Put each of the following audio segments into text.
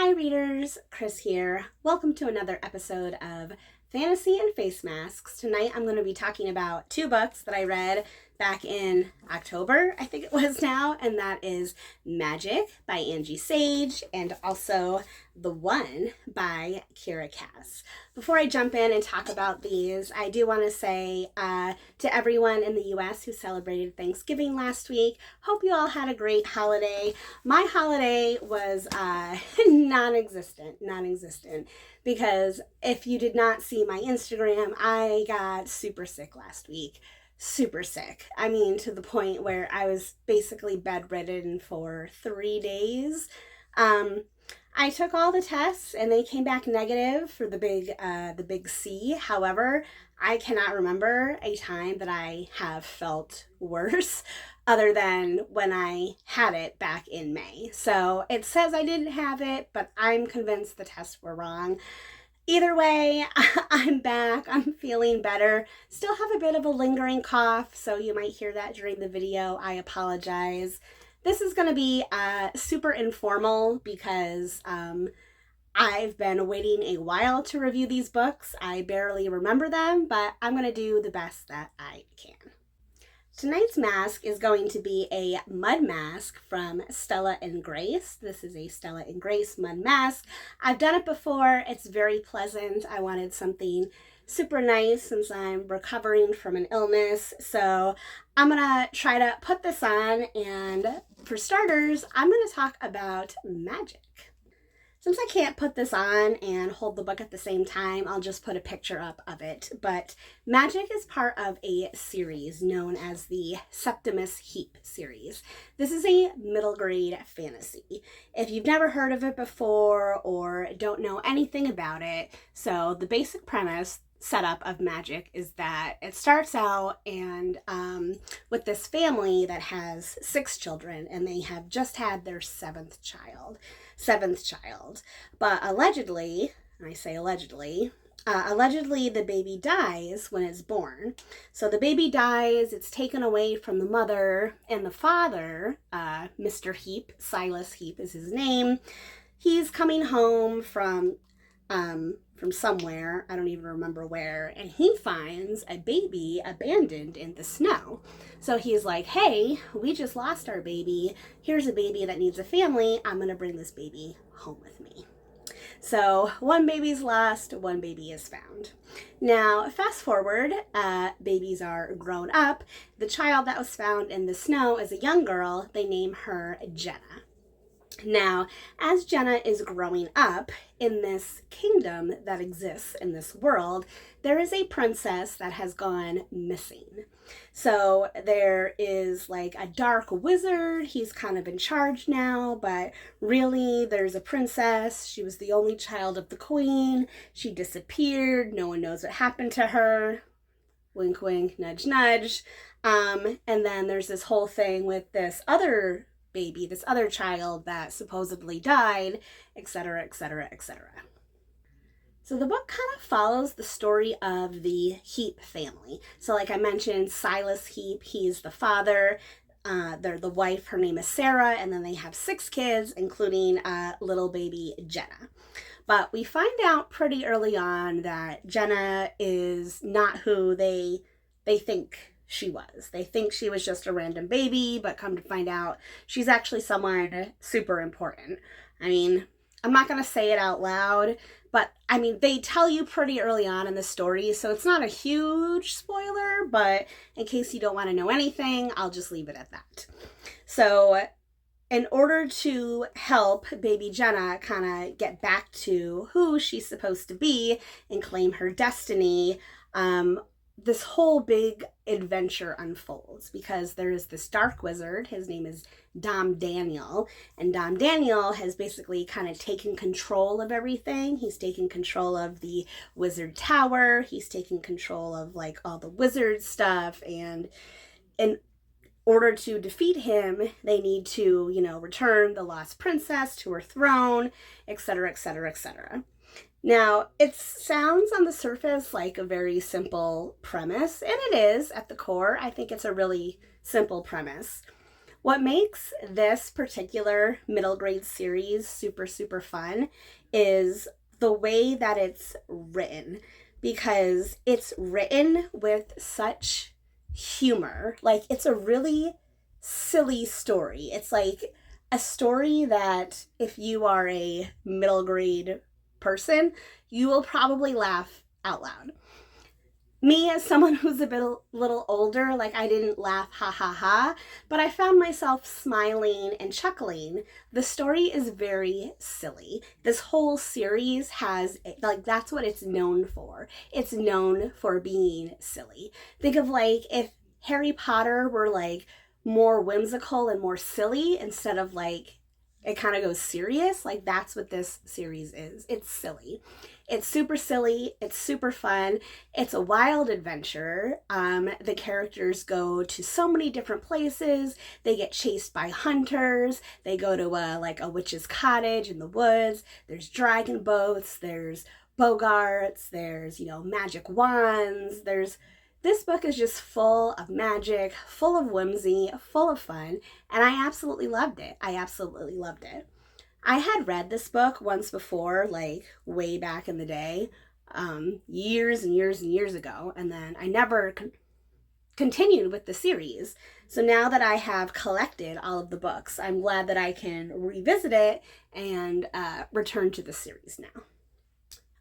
Hi readers, Chris here. Welcome to another episode of Fantasy and Face Masks. Tonight I'm going to be talking about two books that I read back in October, I think it was now, and that is Magyk by Angie Sage and also The One by Kira Cass. Before I jump in and talk about these, I do want to say to everyone in the U.S. who celebrated Thanksgiving last week, hope you all had a great holiday. My holiday was non-existent, because if you did not see my Instagram, I got super sick last week. Super sick. I mean, to the point where I was basically bedridden for 3 days. I took all the tests and they came back negative for the big C. However, I cannot remember a time that I have felt worse other than when I had it back in May. So it says I didn't have it, but I'm convinced the tests were wrong. Either way, I'm back. I'm feeling better. Still have a bit of a lingering cough, so you might hear that during the video. I apologize. This is going to be super informal because I've been waiting a while to review these books. I barely remember them, but I'm going to do the best that I can. Tonight's mask is going to be a mud mask from Stella and Grace. This is a Stella and Grace mud mask. I've done it before. It's very pleasant. I wanted something super nice since I'm recovering from an illness. So I'm going to try to put this on, and for starters, I'm going to talk about Magyk. Since I can't put this on and hold the book at the same time, I'll just put a picture up of it. But Magyk is part of a series known as the Septimus Heap series. This is a middle grade fantasy. If you've never heard of it before or don't know anything about it, so the basic premise setup of Magyk is that it starts out and with this family that has 6 children, and they have just had their seventh child. But allegedly, and I say allegedly the baby dies when it's born. So the baby dies, it's taken away from the mother, and the father, Mr. Heap, Silas Heap is his name, he's coming home from somewhere, I don't even remember where, and he finds a baby abandoned in the snow. So he's like, hey, we just lost our baby. Here's a baby that needs a family. I'm going to bring this baby home with me. So one baby's lost, one baby is found. Now, fast forward, babies are grown up. The child that was found in the snow is a young girl. They name her Jenna. Now, as Jenna is growing up in this kingdom that exists in this world, there is a princess that has gone missing. So there is like a dark wizard. He's kind of in charge now, but really there's a princess. She was the only child of the queen. She disappeared. No one knows what happened to her. Wink, wink, nudge, nudge. And then there's this whole thing with this other baby, this other child that supposedly died, etc., etc., etc. So the book kind of follows the story of the Heap family. So like I mentioned, Silas Heap, he's the father. They're the wife, her name is Sarah, and then they have 6 kids, including little baby Jenna. But we find out pretty early on that Jenna is not who they think she was. They think she was just a random baby, but come to find out she's actually someone super important. I mean, I'm not going to say it out loud, but I mean, they tell you pretty early on in the story, so it's not a huge spoiler, but in case you don't want to know anything, I'll just leave it at that. So in order to help baby Jenna kind of get back to who she's supposed to be and claim her destiny, this whole big adventure unfolds because there is this dark wizard. His name is Dom Daniel, and Dom Daniel has basically kind of taken control of everything. He's taken control of the wizard tower. He's taken control of like all the wizard stuff, and in order to defeat him, they need to, return the lost princess to her throne, etc., etc., etc. Now, it sounds on the surface like a very simple premise, and it is at the core. I think it's a really simple premise. What makes this particular middle grade series super, super fun is the way that it's written, because it's written with such humor. Like, it's a really silly story. It's like a story that if you are a middle grade person, you will probably laugh out loud. Me, as someone who's a bit little older, like, I didn't laugh ha ha ha, but I found myself smiling and chuckling. The story is very silly. This whole series has, like, that's what it's known for. It's known for being silly. Think of, like, if Harry Potter were, like, more whimsical and more silly instead of, like, it kind of goes serious. Like, that's what this series is. It's silly. It's super silly. It's super fun. It's a wild adventure. The characters go to so many different places. They get chased by hunters. They go to like a witch's cottage in the woods. There's dragon boats. There's bogarts. There's, magic wands. This book is just full of magic, full of whimsy, full of fun, and I absolutely loved it. I absolutely loved it. I had read this book once before, like way back in the day, years and years and years ago, and then I never continued with the series. So now that I have collected all of the books, I'm glad that I can revisit it and return to the series now.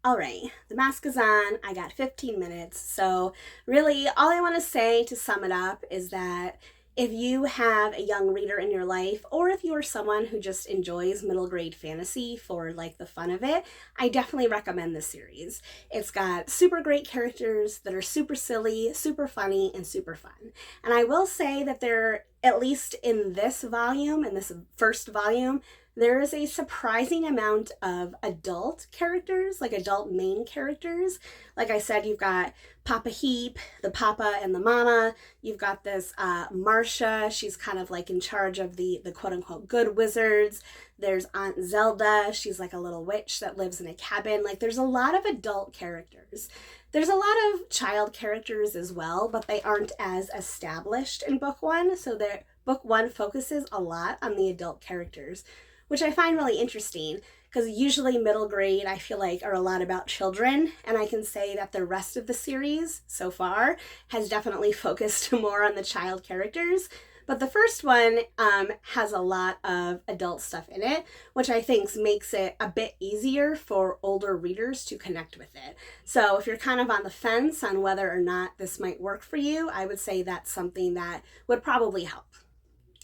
All right, the mask is on. I got 15 minutes. So really, all I want to say to sum it up is that if you have a young reader in your life, or if you are someone who just enjoys middle grade fantasy for like the fun of it, I definitely recommend this series. It's got super great characters that are super silly, super funny, and super fun. And I will say that there, at least in this volume, in this first volume, there is a surprising amount of adult characters, like adult main characters. Like I said, you've got Papa Heap, the Papa and the Mama. You've got this Marcia. She's kind of like in charge of the quote-unquote good wizards. There's Aunt Zelda. She's like a little witch that lives in a cabin. Like, there's a lot of adult characters. There's a lot of child characters as well, but they aren't as established in book one. So book one focuses a lot on the adult characters, which I find really interesting, because usually middle grade, I feel like, are a lot about children, and I can say that the rest of the series so far has definitely focused more on the child characters. But the first one has a lot of adult stuff in it, which I think makes it a bit easier for older readers to connect with it. So if you're kind of on the fence on whether or not this might work for you, I would say that's something that would probably help.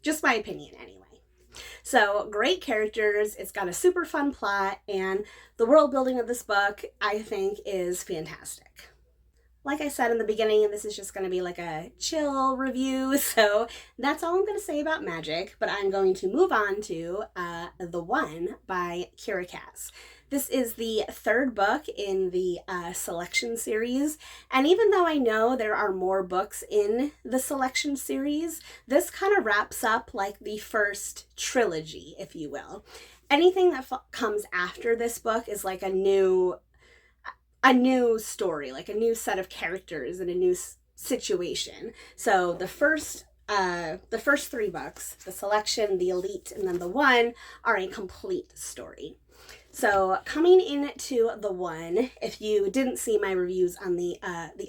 Just my opinion, anyway. So great characters, it's got a super fun plot, and the world building of this book, I think, is fantastic. Like I said in the beginning, this is just going to be like a chill review, so that's all I'm going to say about Magyk, but I'm going to move on to The One by Kira Cass. This is the third book in the Selection series, and even though I know there are more books in the Selection series, this kind of wraps up like the first trilogy, if you will. Anything that comes after this book is like a new story, like a new set of characters and a new situation. So the first three books, the Selection, the Elite, and then The One, are a complete story. So coming into The One, if you didn't see my reviews on the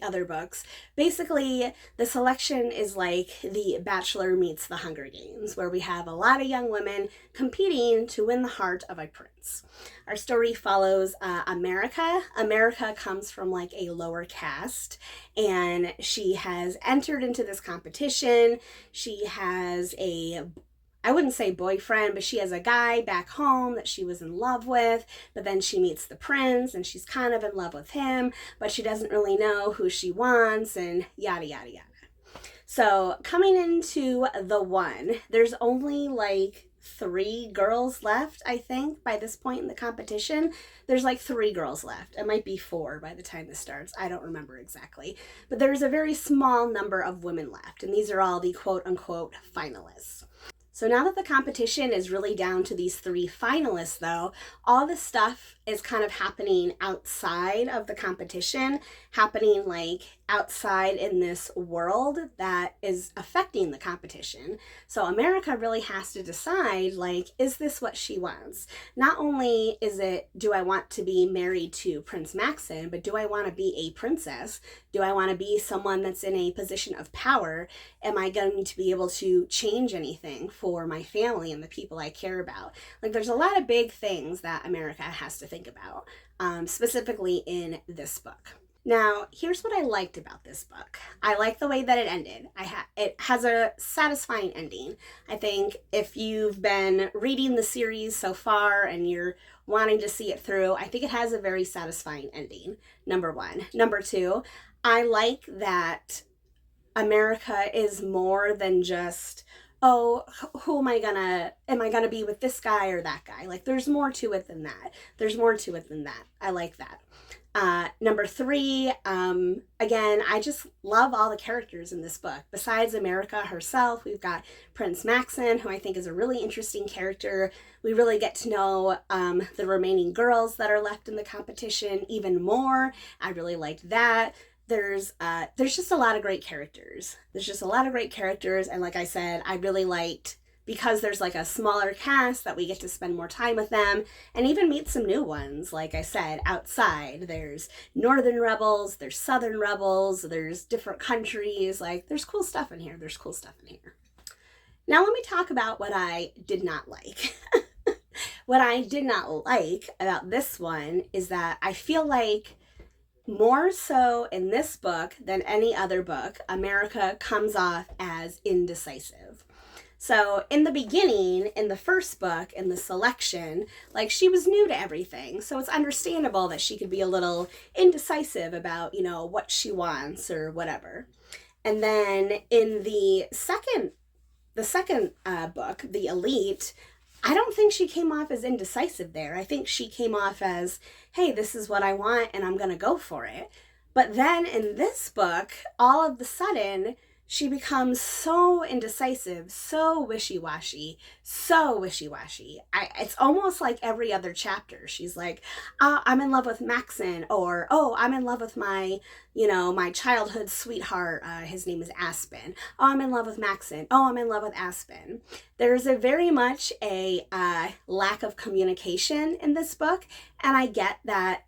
other books, basically the Selection is like the Bachelor meets the Hunger Games, where we have a lot of young women competing to win the heart of a prince. Our story follows America. America comes from like a lower caste, and she has entered into this competition. She has I wouldn't say boyfriend, but she has a guy back home that she was in love with, but then she meets the prince and she's kind of in love with him, but she doesn't really know who she wants, and yada, yada, yada. So coming into The One, there's only like 3 girls left, I think, by this point in the competition. There's like 3 girls left. It might be 4 by the time this starts. I don't remember exactly. But there's a very small number of women left, and these are all the quote-unquote finalists. So now that the competition is really down to these 3 finalists, though, all this stuff is kind of happening outside of the competition, happening like outside in this world that is affecting the competition. So America really has to decide, like, is this what she wants? Not only is it, do I want to be married to Prince Maxon, but do I want to be a princess? Do I want to be someone that's in a position of power? Am I going to be able to change anything for my family and the people I care about? Like, there's a lot of big things that America has to think about, specifically in this book. Now, here's what I liked about this book. I like the way that it ended. It has a satisfying ending. I think if you've been reading the series so far and you're wanting to see it through, I think it has a very satisfying ending, number one. Number two, I like that America is more than just, oh, who am I gonna be with this guy or that guy? Like, there's more to it than that. There's more to it than that. I like that. Number three, again, I just love all the characters in this book. Besides America herself, we've got Prince Maxon, who I think is a really interesting character. We really get to know the remaining girls that are left in the competition even more. I really liked that. There's just a lot of great characters. And like I said, I really liked, because there's like a smaller cast, that we get to spend more time with them and even meet some new ones. Like I said, outside, there's Northern rebels, there's Southern rebels, there's different countries. Like, there's cool stuff in here. Now let me talk about what I did not like. What I did not like about this one is that I feel like, more so in this book than any other book, America comes off as indecisive. So in the beginning, in the first book, in the selection, like, she was new to everything. So it's understandable that she could be a little indecisive about, what she wants or whatever. And then in the second book, The Elite, I don't think she came off as indecisive there. I think she came off as, hey, this is what I want and I'm going to go for it. But then in this book, all of a sudden, she becomes so indecisive, so wishy-washy. It's almost like every other chapter. She's like, I'm in love with Maxon, or, oh, I'm in love with my childhood sweetheart. His name is Aspen. Oh, I'm in love with Maxon. Oh, I'm in love with Aspen. There's a very much a lack of communication in this book, and I get that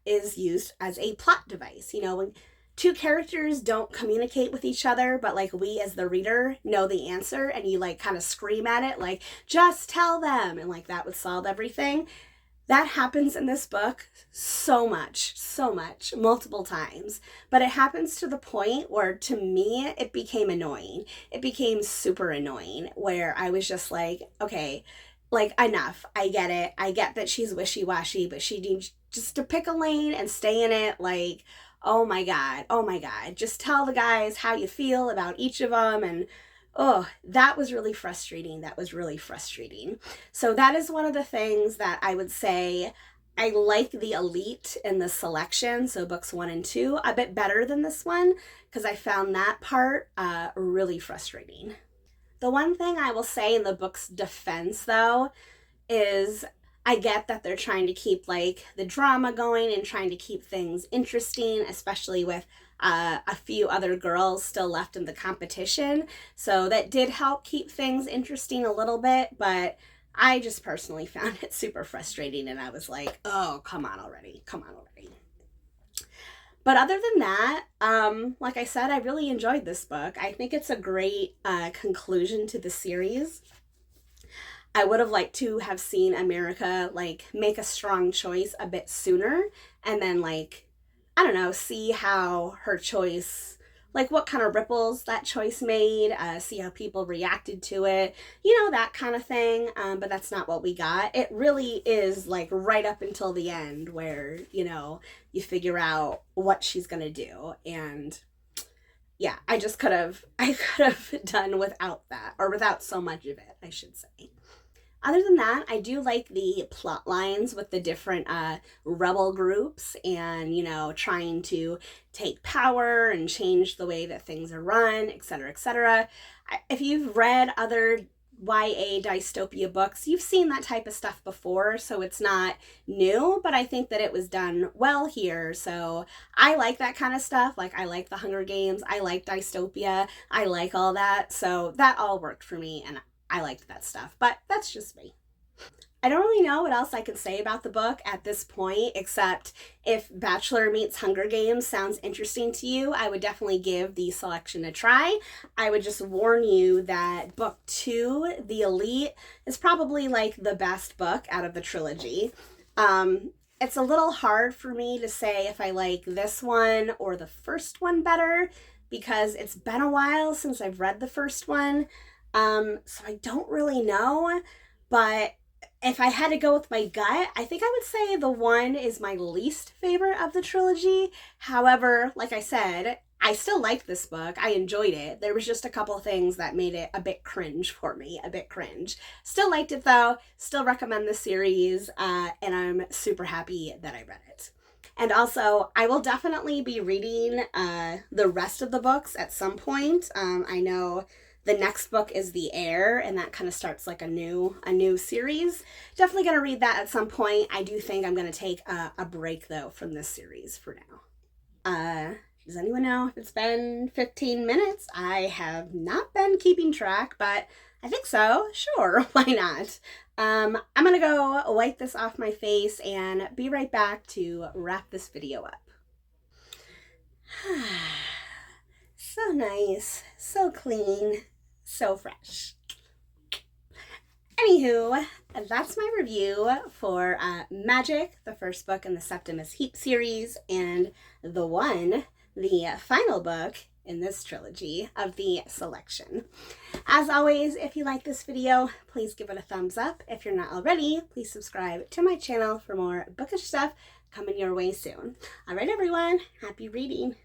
is used as a plot device. When two characters don't communicate with each other, but like, we as the reader know the answer, and you like kind of scream at it, like, just tell them, and like that would solve everything. That happens in this book so much, multiple times. But it happens to the point where, to me, it became annoying. It became super annoying, where I was just like, okay, like, enough. I get it. I get that she's wishy-washy, but she needs just to pick a lane and stay in it. Like, oh my God. Just tell the guys how you feel about each of them. And that was really frustrating. So that is one of the things that I would say I like The Elite in the selection, so books 1 and 2, a bit better than this one, because I found that part really frustrating. The one thing I will say in the book's defense, though, is I get that they're trying to keep like the drama going and trying to keep things interesting, especially with a few other girls still left in the competition. So that did help keep things interesting a little bit, but I just personally found it super frustrating, and I was like, oh, come on already. But other than that, like I said, I really enjoyed this book. I think it's a great conclusion to the series. I would have liked to have seen America like make a strong choice a bit sooner, and then like, I don't know, see how her choice, like what kind of ripples that choice made, see how people reacted to it, that kind of thing. But that's not what we got. It really is like right up until the end where, you figure out what she's going to do. And yeah, I could have done without that, or without so much of it, I should say. Other than that, I do like the plot lines with the different rebel groups and, trying to take power and change the way that things are run, etc., etc. If you've read other YA dystopia books, you've seen that type of stuff before, so it's not new, but I think that it was done well here. So I like that kind of stuff. Like, I like the Hunger Games, I like dystopia, I like all that. So that all worked for me, and I liked that stuff, but that's just me. I don't really know what else I can say about the book at this point, except if Bachelor meets Hunger Games sounds interesting to you, I would definitely give the selection a try. I would just warn you that book 2, The Elite, is probably like the best book out of the trilogy. It's a little hard for me to say if I like this one or the first one better, because it's been a while since I've read the first one. So I don't really know, but if I had to go with my gut, I think I would say the one is my least favorite of the trilogy. However, like I said, I still liked this book. I enjoyed it. There was just a couple things that made it a bit cringe for me, a bit cringe. Still liked it though, still recommend the series, and I'm super happy that I read it. And also, I will definitely be reading the rest of the books at some point. I know the next book is The Heir, and that kind of starts like a new series. Definitely going to read that at some point. I do think I'm going to take a break, though, from this series for now. Does anyone know if it's been 15 minutes? I have not been keeping track, but I think so. Sure, why not? I'm going to go wipe this off my face and be right back to wrap this video up. So nice, so clean, so fresh. Anywho, that's my review for Magyk, the first book in the Septimus Heap series, and the final book in this trilogy of the selection. As always, if you like this video, please give it a thumbs up. If you're not already, please subscribe to my channel for more bookish stuff coming your way soon. All right, everyone, happy reading.